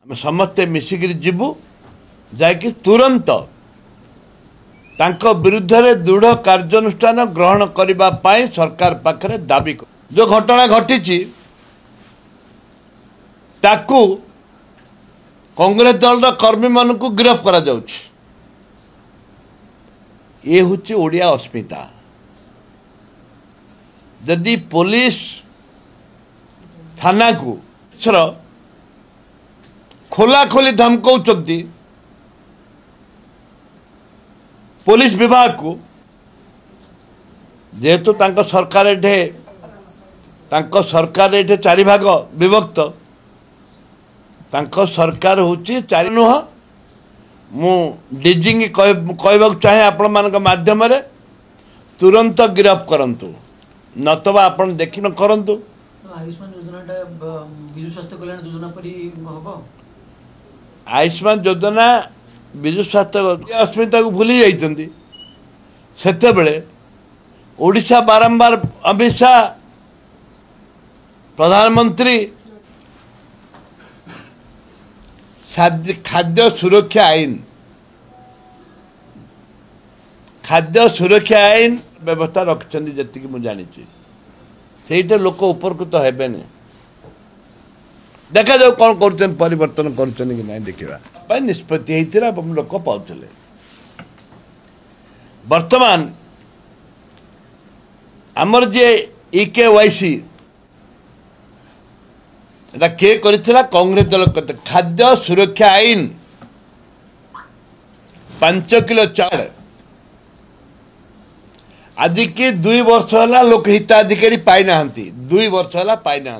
समस्ते मिसिक जीवु जाकि तुरंत तांको विरुद्ध में दृढ़ कार्यानुष्ठान ग्रहण करने सरकार पाखरे दाबी जो घटना घटी ताकू कांग्रेस दल कर्मी मान को गिरफ्त करा जाउछि। ये हूँ ओडिया अस्मिता। यदि पुलिस थाना को खोला खोली धमकाउछंती पुलिस विभाग को जेहेतु तांको सरकार एठे चारि भाग विभक्त तांको सरकार होची चारि नुह मु डीजी कहवा चाहे आपण मान माध्यम रे तुरंत गिरफ्त करंतु नतबा आपण देखि न करंतु। आयुष्मान योजना विजु स्वास्थ्य कल्याण योजना परी हबो। आयुष्मान योजना विजु स्वास्थ्य अस्मिता को भूली जाइछंती सेते बेले ओडिशा बारंबार अमित शाह प्रधानमंत्री खाद्य सुरक्षा आईन व्यवस्था रखिछंती जति कि मु जानि सेटा लोक उपकृत हेबेनी। देखा जाऊ कौन कर परिवर्तन कर कि नहीं देखा निष्पत्ति होता लोक पाउले। वर्तमान आमर जे EKYC किए कर कांग्रेस दल खाद्य सुरक्षा आईन 5 किलो चाउल आज की 2 वर्ष है लोक हिताधिकारी पाई ना 2 वर्ष है पाई ना।